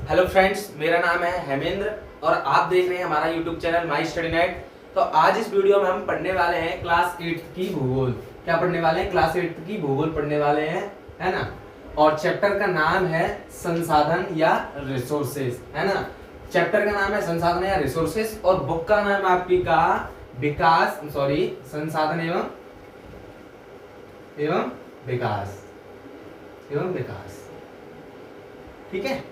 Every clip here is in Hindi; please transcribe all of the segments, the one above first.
हेलो फ्रेंड्स, मेरा नाम है हेमेंद्र और आप देख रहे हैं हमारा YouTube channel my study night. तो आज इस वीडियो में हम पढ़ने वाले हैं क्लास 8 की भूगोल। क्या पढ़ने वाले हैं? क्लास 8 की भूगोल पढ़ने वाले हैं, है ना। और चैप्टर का नाम है संसाधन या रिसोर्सेज, है ना। चैप्टर का नाम है संसाधन या रिसोर्सेज और बुक का नाम आपकी का संसाधन एवं विकास। ठीक है।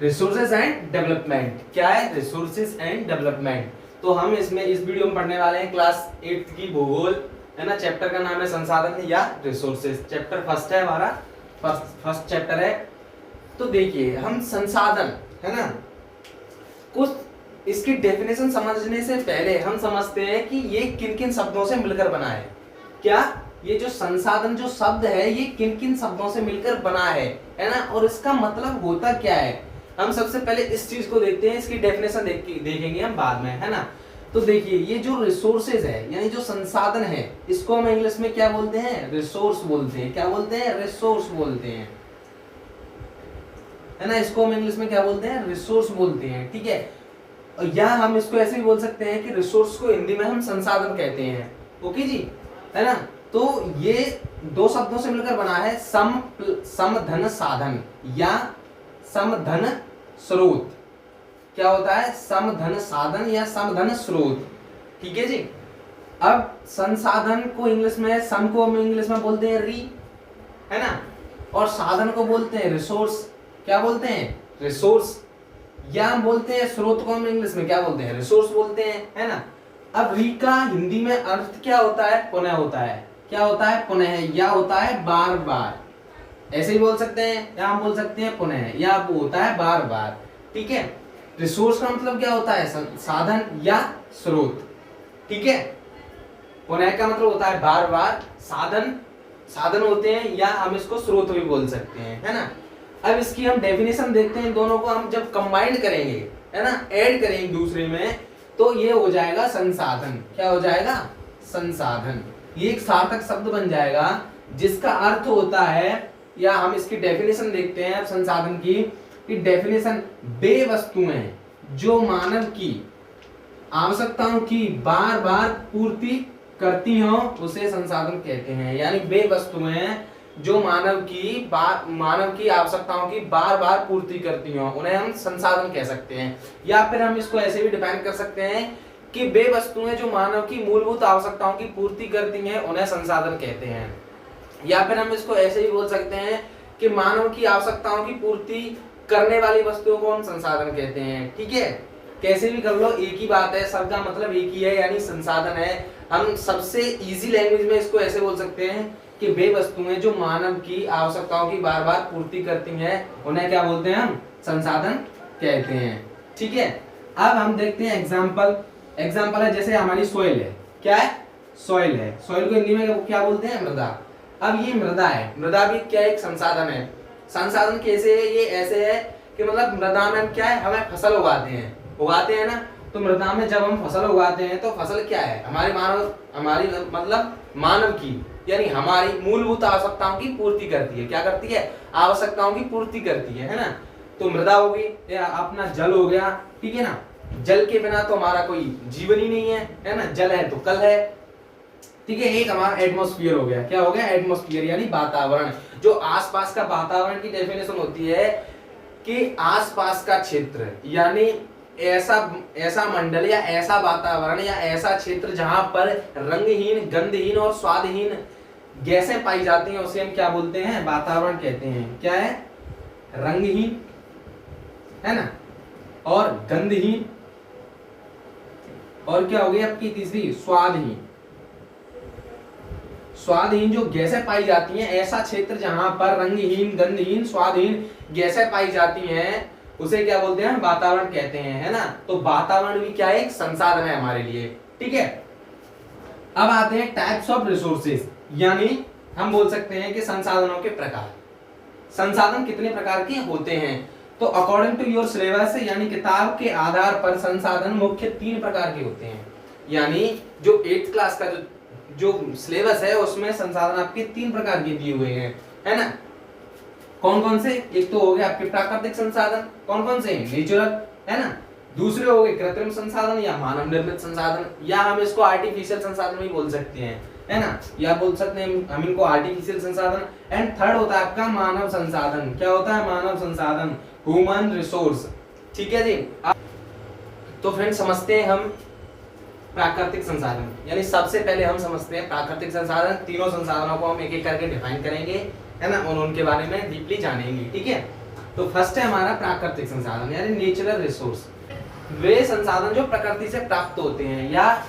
रिसोर्सेज एंड डेवलपमेंट क्या है? Resources and development. तो हम इसमें इस वीडियो में पढ़ने वाले हैं क्लास 8 की भूगोल, है ना। चैप्टर का नाम है संसाधन या रिसोर्सेज। चैप्टर फर्स्ट है हमारा, फर्स्ट चैप्टर है। तो देखिए, हम संसाधन, है ना, कुछ इसकी डेफिनेशन समझने से पहले हम समझते हैं कि ये किन किन शब्दों से मिलकर बना है। क्या ये जो संसाधन जो शब्द है ये किन किन शब्दों से मिलकर बना है ना, और इसका मतलब होता क्या है। हम सबसे पहले इस चीज को देखते हैं, इसकी डेफिनेशन देखेंगे हम बाद में, है ना। तो देखिए, ये जो रिसोर्सेज है यानी जो संसाधन है, इसको हम इंग्लिश में क्या बोलते हैं? रिसोर्स बोलते हैं। क्या बोलते हैं? रिसोर्स बोलते हैं, है ना। इसको हम इंग्लिश में क्या बोलते हैं? रिसोर्स बोलते हैं। ठीक है। या हम इसको ऐसे भी बोल सकते हैं कि रिसोर्स को हिंदी में हम संसाधन कहते हैं। ओके जी, है ना। तो ये दो शब्दों से मिलकर बना है, समधन साधन या समधन स्रोत। क्या होता है? समधन साधन या समधन स्रोत। ठीक है जी। अब संसाधन को इंग्लिश में, सम को हम इंग्लिश में बोलते हैं री, है ना, और साधन को बोलते हैं रिसोर्स। क्या बोलते हैं? रिसोर्स। या हम बोलते हैं स्रोत को हम इंग्लिश में क्या बोलते हैं? रिसोर्स बोलते हैं, है ना। अब री का हिंदी में अर्थ क्या होता है? पुनः होता है। क्या होता है? पुनः। या होता है बार बार, ऐसे ही बोल सकते हैं, या हम बोल सकते हैं पुनः, या वो होता है बार बार। ठीक है। रिसोर्स का मतलब क्या होता है? साधन या स्रोत। ठीक है। पुनः का मतलब होता है बार बार। साधन होते हैं, या हम इसको स्रोत भी बोल सकते हैं, है ना। अब इसकी हम डेफिनेशन देखते हैं। दोनों को हम जब कंबाइंड करेंगे, है ना, ऐड करेंगे दूसरे में, तो ये हो जाएगा संसाधन। क्या हो जाएगा? संसाधन। ये एक सार्थक शब्द बन जाएगा जिसका अर्थ होता है, या हम इसकी डेफिनेशन देखते हैं संसाधन की डेफिनेशन, वे वस्तुएं जो मानव की आवश्यकताओं की बार बार पूर्ति करती हो उसे संसाधन कहते हैं। यानी वे वस्तुएं जो मानव की आवश्यकताओं की बार बार पूर्ति करती हो उन्हें हम संसाधन कह सकते हैं। या फिर हम इसको ऐसे भी डिफाइन कर सकते हैं कि वे वस्तुएं जो मानव की मूलभूत आवश्यकताओं की पूर्ति करती हैं उन्हें संसाधन कहते हैं। या फिर हम इसको ऐसे ही बोल सकते हैं कि मानव की आवश्यकताओं की पूर्ति करने वाली वस्तुओं को हम संसाधन कहते हैं। ठीक है। कैसे भी कर लो, एक ही बात है, सबका मतलब एक ही है, यानी संसाधन है। हम सबसे इजी लैंग्वेज में इसको ऐसे बोल सकते हैं कि वे वस्तुएं जो मानव की आवश्यकताओं की बार बार पूर्ति करती हैं उन्हें क्या बोलते हैं? हम संसाधन कहते हैं। ठीक है। अब हम देखते हैं एग्जाम्पल है, जैसे हमारी सोइल है। क्या है? सोइल है। सोइल को हिंदी में क्या बोलते हैं? मृदा। अब ये मृदा है, मृदा भी क्या एक संसाधन है। संसाधन कैसे है? ये ऐसे है कि मतलब मृदा में हम क्या है, हमें फसल उगाते हैं ना। तो मृदा में जब हम फसल उगाते हैं तो फसल क्या है? हमारी मतलब मानव की, यानी हमारी मूलभूत आवश्यकताओं की पूर्ति करती है। क्या करती है? आवश्यकताओं की पूर्ति करती है ना। तो मृदा हो गई, या अपना जल हो गया। ठीक है ना। जल के बिना तो हमारा कोई जीवन ही नहीं है ना। जल है तो कल है। ठीक है। एक हमारा एटमॉस्फेयर हो गया। क्या हो गया? एटमॉस्फेयर यानी वातावरण। जो आसपास का वातावरण की डेफिनेशन होती है कि आसपास का क्षेत्र, यानी ऐसा मंडल या ऐसा वातावरण या ऐसा क्षेत्र जहां पर रंगहीन, गंधहीन और स्वादहीन गैसें पाई जाती हैं उसे हम क्या बोलते हैं? वातावरण कहते हैं। क्या है? रंगहीन, है ना, और गंधहीन, और क्या हो गई आपकी तीसरी? स्वादहीन जो गैसें पाई जाती हैं, ऐसा क्षेत्र जहां पर रंगहीन, गंधहीन, स्वादहीन गैसें पाई जाती हैं उसे क्या बोलते हैं? वातावरण कहते हैं, है ना। तो वातावरण भी क्या है? एक संसाधन है हमारे लिए। ठीक है। अब आते हैं टाइप्स ऑफ रिसोर्सेज, यानी हम बोल सकते हैं कि संसाधनों के प्रकार। संसाधन कितने प्रकार के होते हैं? तो अकॉर्डिंग टू योर सिलेबस, यानी किताब के आधार पर संसाधन मुख्य 3 प्रकार के होते हैं। यानी जो 8th क्लास का जो सिलेबस है उसमें संसाधन आपके 3 प्रकार के दिए हुए हैं, है ना। कौन कौन से? एक तो हो गए आपके प्राकृतिक संसाधन, कौन कौन से? नेचुरल, है ना। दूसरे हो गए कृत्रिम संसाधन या मानव निर्मित संसाधन, या हम इसको आर्टिफिशियल संसाधन भी बोल सकते हैं, है ना, या बोल सकते हैं हम इनको आर्टिफिशियल संसाधन। एंड थर्ड होता है आपका मानव संसाधन। क्या होता है? मानव संसाधन, ह्यूमन रिसोर्स। ठीक है जी। तो फ्रेंड्स समझते हैं हम प्राकृतिक संसाधन, यानी सबसे पहले हम समझते हैं प्राकृतिक संसाधन। तीनों संसाधनों को हम एक एक करके डिफाइन करेंगे, है ना, और उनके बारे में डीपली जानेंगे। ठीक है। तो फर्स्ट है हमारा प्राकृतिक संसाधन यानी नेचुरल रिसोर्स। वे संसाधन जो प्रकृति से प्राप्त होते हैं, या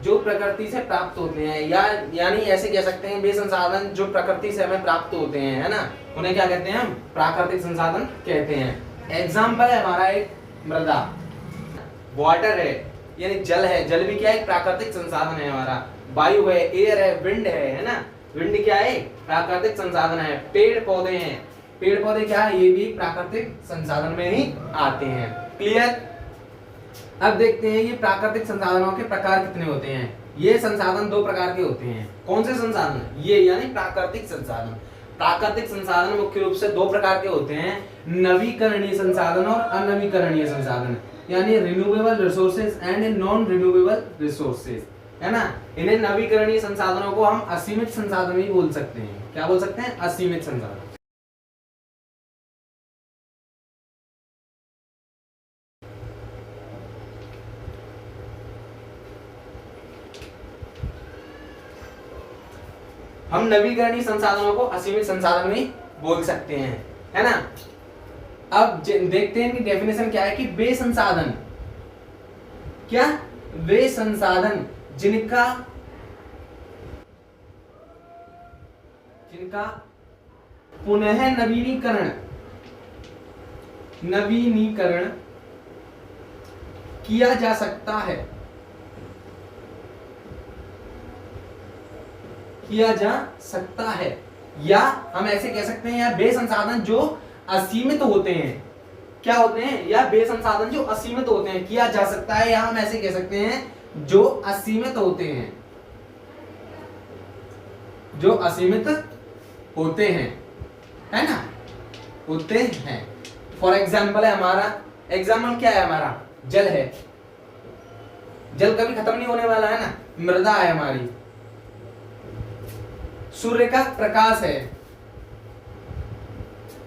जो प्रकृति से प्राप्त होते हैं, या यानी ऐसे कह सकते हैं वे संसाधन जो प्रकृति से हमें प्राप्त होते हैं, है ना, उन्हें क्या कहते हैं? हम प्राकृतिक संसाधन कहते हैं। एग्जाम्पल है हमारा एक मृदा, वाटर है यानी जल है। जल भी क्या है? प्राकृतिक संसाधन है हमारा। वायु है, एयर है, विंड है ना। विंड क्या है? प्राकृतिक संसाधन है। पेड़ पौधे हैं, पेड़ पौधे क्या है? ये भी प्राकृतिक संसाधन में ही आते हैं। क्लियर? अब देखते हैं ये प्राकृतिक संसाधनों के प्रकार कितने होते हैं। ये संसाधन दो प्रकार के होते हैं। कौन से संसाधन? ये यानी प्राकृतिक संसाधन। प्राकृतिक संसाधन मुख्य रूप से दो प्रकार के होते हैं, नवीकरणीय संसाधन और अनवीकरणीय संसाधन, यानी renewable resources and non renewable resources, है ना। इन्हें नवीकरणीय संसाधनों को हम असीमित संसाधन भी बोल सकते हैं। क्या बोल सकते हैं? असीमित संसाधन। हम नवीकरणीय संसाधनों को असीमित संसाधन भी बोल सकते हैं, है ना। अब देखते हैं कि डेफिनेशन क्या है कि वे संसाधन, क्या? वे संसाधन जिनका पुनः नवीनीकरण किया जा सकता है, या हम ऐसे कह सकते हैं, या वे संसाधन जो असीमित होते हैं। क्या होते हैं? या वे संसाधन जो असीमित होते हैं, किया जा सकता है, या हम ऐसे कह सकते हैं जो असीमित होते हैं, जो असीमित होते हैं, है ना, होते हैं। फॉर एग्जाम्पल है हमारा, एग्जाम्पल क्या है हमारा? जल है। जल कभी खत्म नहीं होने वाला, है ना। मृदा है हमारी, सूर्य का प्रकाश है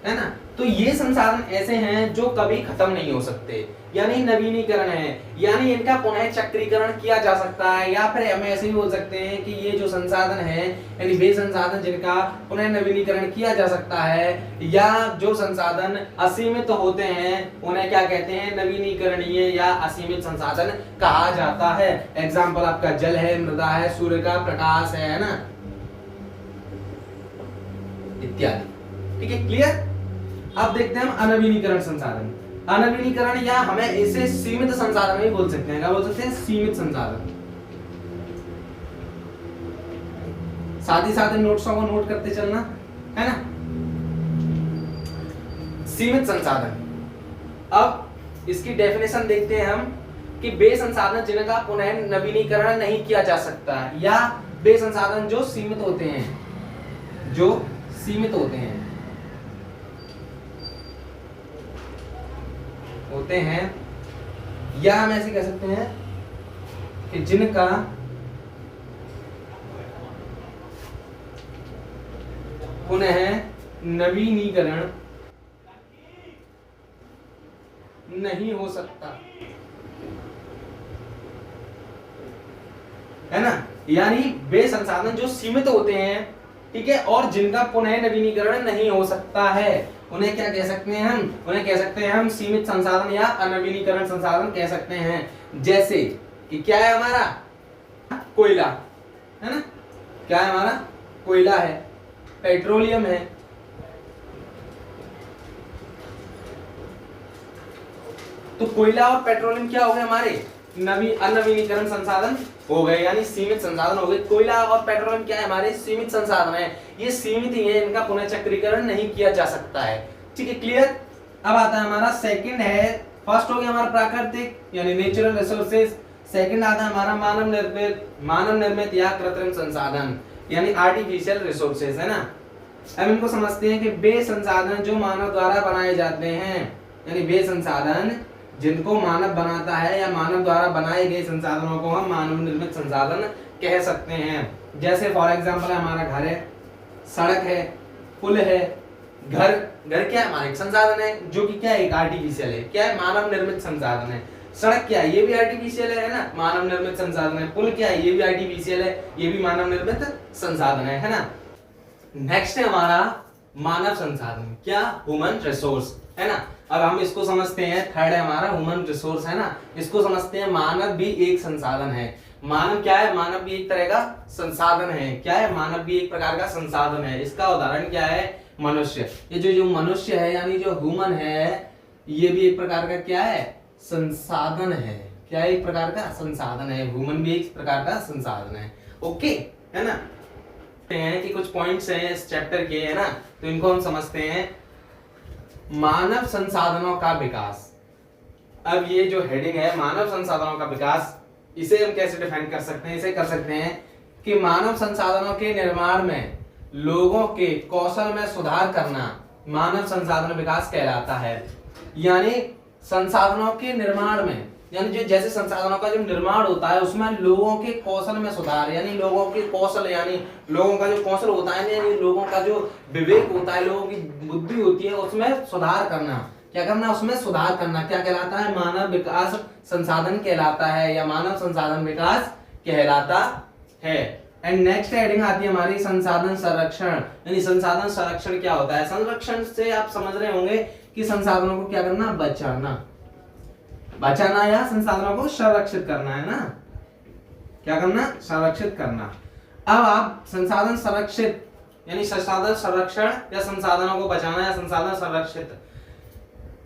ना। तो ये संसाधन ऐसे हैं जो कभी खत्म नहीं हो सकते, यानी नवीनीकरण है, यानी इनका पुनः चक्रीकरण किया जा सकता है। या फिर हम ऐसे भी बोल सकते हैं कि ये जो संसाधन है, यानी वे संसाधन जिनका पुनः नवीनीकरण किया जा सकता है, या जो संसाधन असीमित होते हैं, उन्हें क्या कहते हैं? नवीनीकरणीय या असीमित संसाधन कहा जाता है। एग्जाम्पल आपका जल है, मृदा है, सूर्य का प्रकाश है ना, इत्यादि। ठीक है, क्लियर? अब देखते हैं हम अनवीनीकरण संसाधन। अनवीनीकरण, या हमें इसे सीमित संसाधन भी बोल सकते हैं। क्या बोल सकते हैं? सीमित संसाधन। साथ ही साथ नोट्सों को नोट करते चलना, है ना। सीमित संसाधन, अब इसकी डेफिनेशन देखते हैं हम कि वे संसाधन जिनका पुनः नवीनीकरण नहीं किया जा सकता, या वे संसाधन जो सीमित होते हैं, जो सीमित होते हैं या हम ऐसे कह सकते हैं कि जिनका पुनः नवीनीकरण नहीं हो सकता, है ना। यानी वे संसाधन जो सीमित होते हैं, ठीक है, और जिनका पुनः नवीनीकरण नहीं हो सकता है, उन्हें क्या कह सकते हैं हम? उन्हें कह सकते हैं हम सीमित संसाधन या अनवीनीकरण संसाधन कह सकते हैं। जैसे कि क्या है हमारा? कोयला, है ना। क्या है हमारा? कोयला है, पेट्रोलियम है, तो कोयला और पेट्रोलियम क्या हो गए हमारे? अनवीनीकरण संसाधन हो गए, यानी सीमित संसाधन हो गए। कोयला और पेट्रोलियम क्या है? हमारे सीमित संसाधन है, ये सीमित ही है, इनका पुनः चक्रीकरण नहीं किया जा सकता है। ठीक है, क्लियर? अब आता है हमारा सेकंड है, फर्स्ट हो गया हमारा प्राकृतिक यानी नेचुरल रिसोर्सेज, सेकंड आता है हमारा मानव निर्मित या कृत्रिम संसाधन यानी आर्टिफिशियल रिसोर्सेज, है ना। अब इनको समझते हैं कि वे संसाधन जो मानव द्वारा बनाए जाते हैं, यानी वे संसाधन जिनको मानव बनाता है या मानव द्वारा बनाए गए संसाधनों को हम मानव निर्मित संसाधन कह सकते हैं। जैसे फॉर एग्जांपल हमारा घर है, सड़क है, पुल है। घर क्या है, हमारा एक संसाधन है जो कि क्या है, एक आर्टिफिशियल है, क्या है, मानव निर्मित संसाधन है। सड़क क्या है, ये भी आर्टिफिशियल है ना, मानव निर्मित संसाधन है। पुल क्या है, ये भी आर्टिफिशियल है, ये भी मानव निर्मित संसाधन है ना। नेक्स्ट है हमारा मानव संसाधन, क्या, ह्यूमन रिसोर्स, है ना। अब हम इसको समझते हैं, थर्ड है हमारा ह्यूमन रिसोर्स, है ना। इसको समझते हैं मानव भी एक संसाधन है। मानव क्या है, मानव भी एक तरह का संसाधन है। क्या है, मानव भी एक प्रकार का संसाधन है। इसका उदाहरण क्या है, मनुष्य। ये जो मनुष्य है यानी जो ह्यूमन है, ये भी एक प्रकार का क्या है, संसाधन है। क्या है, एक प्रकार का संसाधन है। ह्यूमन भी एक प्रकार का संसाधन है। ओके, है ना। हैं कि कुछ पॉइंट्स हैं इस चैप्टर के, है ना, तो इनको हम समझते हैं। मानव संसाधनों का विकास। अब ये जो हेडिंग है मानव संसाधनों का विकास, इसे हम कैसे डिफाइन कर सकते हैं, इसे कर सकते हैं कि मानव संसाधनों के निर्माण में लोगों के कौशल में सुधार करना मानव संसाधन विकास कहलाता है। यानी संसाधनों के निर्माण में, यानी जो जैसे संसाधनों का जो निर्माण होता है उसमें लोगों के कौशल में सुधार, यानी लोगों के कौशल, यानी लोगों का जो कौशल होता है, यानी लोगों का जो विवेक होता है, लोगों की बुद्धि होती है, उसमें सुधार करना। क्या करना, उसमें सुधार करना क्या कहलाता है, मानव विकास संसाधन कहलाता है या मानव संसाधन विकास कहलाता है। एंड नेक्स्ट हेडिंग आती है हमारी संसाधन संरक्षण। यानी संसाधन संरक्षण क्या होता है। संरक्षण से आप समझ रहे होंगे कि संसाधनों को क्या करना, बचाना या संसाधनों को संरक्षित करना, है ना। क्या करना, संरक्षित करना। अब आप संसाधन संरक्षित यानी संसाधन संरक्षण या संसाधनों को बचाना या संसाधन संरक्षित,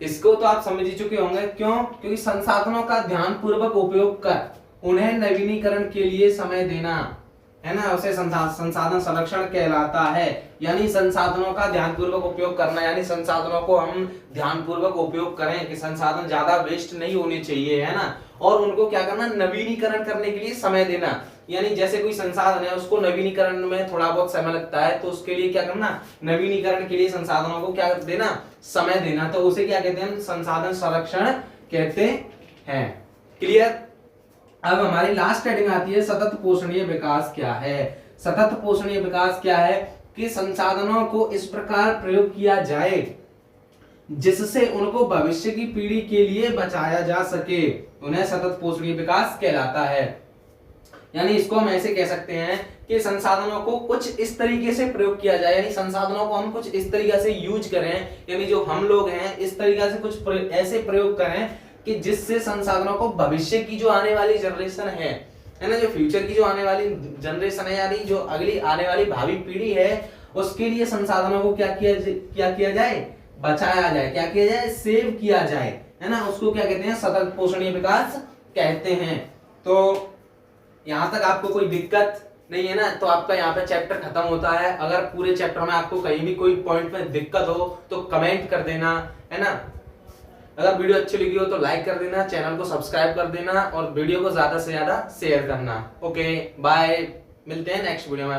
इसको तो आप समझ ही चुके होंगे। क्यों, क्योंकि संसाधनों का ध्यानपूर्वक उपयोग कर उन्हें नवीनीकरण के लिए समय देना, है ना, उसे संसाधन संरक्षण कहलाता है। यानी संसाधनों का ध्यानपूर्वक उपयोग करना, यानी संसाधनों को हम ध्यानपूर्वक उपयोग करें कि संसाधन ज्यादा वेस्ट नहीं होने चाहिए, है ना। और उनको क्या करना, नवीनीकरण करने के लिए समय देना। यानी जैसे कोई संसाधन है उसको नवीनीकरण में थोड़ा बहुत समय लगता है, तो उसके लिए क्या करना, नवीनीकरण के लिए संसाधनों को क्या देना, समय देना। तो उसे क्या कहते हैं, संसाधन संरक्षण कहते हैं। क्लियर। अब हमारी लास्ट हेडिंग आती है सतत पोषणीय विकास क्या है। सतत पोषणीय विकास क्या है कि संसाधनों को इस प्रकार प्रयोग किया जाए जिससे उनको भविष्य की पीढ़ी के लिए बचाया जा सके, उन्हें सतत पोषणीय विकास कहलाता है। यानी इसको हम ऐसे कह सकते हैं कि संसाधनों को कुछ इस तरीके से प्रयोग किया जाए, यानी संसाधनों को हम कुछ इस तरीके से यूज करें, यानी जो हम लोग हैं इस तरीके से कुछ ऐसे प्रयोग करें कि जिससे संसाधनों को भविष्य की जो आने वाली जनरेशन है ना, जो फ्यूचर की जो आने वाली जनरेशन है, यानी जो अगली आने वाली भावी पीढ़ी है, उसके लिए संसाधनों को क्या किया जाए, बचाया जाए। क्या किया जाए, सेव किया जाए, है ना। उसको क्या कहते हैं, सतत पोषणीय विकास कहते हैं। तो यहाँ तक आपको कोई दिक्कत नहीं है ना, तो आपका यहाँ पे चैप्टर खत्म होता है। अगर पूरे चैप्टर में आपको कहीं भी कोई पॉइंट में दिक्कत हो तो कमेंट कर देना, है ना। अगर वीडियो अच्छी लगी हो तो लाइक कर देना, चैनल को सब्सक्राइब कर देना और वीडियो को ज्यादा से ज्यादा शेयर करना। ओके, बाय, मिलते हैं नेक्स्ट वीडियो में।